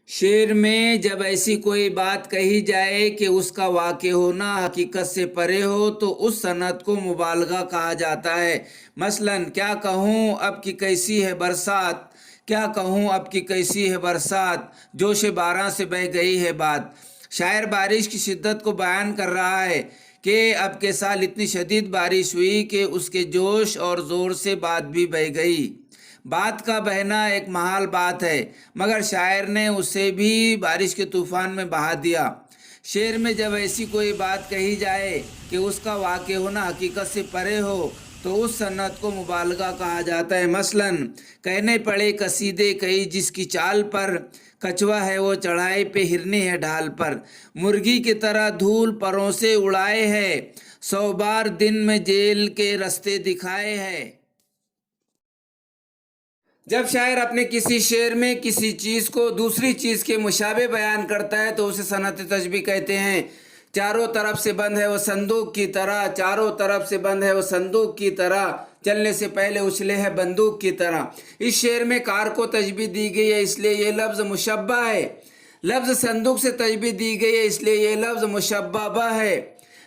شعر میں جب ایسی کوئی بات کہی جائے کہ اس کا واقع ہونا حقیقت سے پرے ہو تو اس صنعت کو مبالغہ کہا جاتا ہے۔ مثلاً کیا کہوں اب کی کیسی ہے برسات، کیا کہوں اب کی کیسی ہے برسات، جوش باراں سے بہہ گئی ہے بات۔ شاعر بارش کی شدت کو بیان کر رہا ہے کہ اب کے سال اتنی شدید بارش ہوئی کہ اس کے جوش اور زور سے بات بھی بہہ گئی۔ بات کا بہنا ایک محال بات ہے، مگر شاعر نے اسے بھی بارش کے طوفان میں بہا دیا۔ شعر میں جب ایسی کوئی بات کہی جائے کہ اس کا واقع ہونا حقیقت سے پرے ہو تو اس صنعت کو مبالغہ کہا جاتا ہے۔ مثلاً کہنے پڑے قصیدے کئی جس کی چال پر، کچوا ہے وہ چڑھائی پہ ہرنی ہے ڈھال پر، مرغی کی طرح دھول پروں سے اڑائے ہے، 100 بار دن میں جیل کے رستے دکھائے ہے۔ جب شاعر اپنے کسی شعر میں کسی چیز کو دوسری چیز کے مشابہ بیان کرتا ہے تو اسے صنعت تشبیہ کہتے ہیں۔ چاروں طرف سے بند ہے وہ صندوق کی طرح، چاروں طرف سے بند ہے وہ صندوق کی طرح، چلنے سے پہلے اچھلے ہے بندوق کی طرح۔ اس شعر میں کار کو تشبیہ دی گئی ہے، اس لیے یہ لفظ مشبہ ہے۔ لفظ صندوق سے تشبیہ دی گئی ہے، اس لیے یہ لفظ مشبہ ہے۔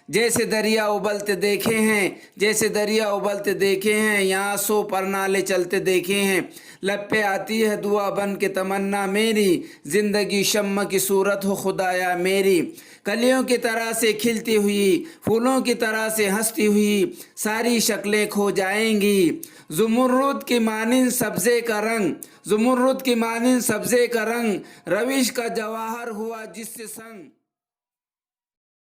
جیسے دریا ابلتے دیکھے ہیں، جیسے دریا ابلتے دیکھے ہیں، یہاں 100 پرنالے چلتے دیکھے ہیں، لب پہ آتی ہے دعا بن کے تمنا میری، زندگی شمع کی صورت ہو خدایا میری۔ کلیوں کی طرح سے کھلتی ہوئی، پھولوں کی طرح سے ہنستی ہوئی، ساری شکلیں کھو جائیں گی، زمرد کی مانند سبزے کا رنگ، زمرد کی مانند سبزے کا رنگ، روش کا جواہر ہوا جس سے سنگ۔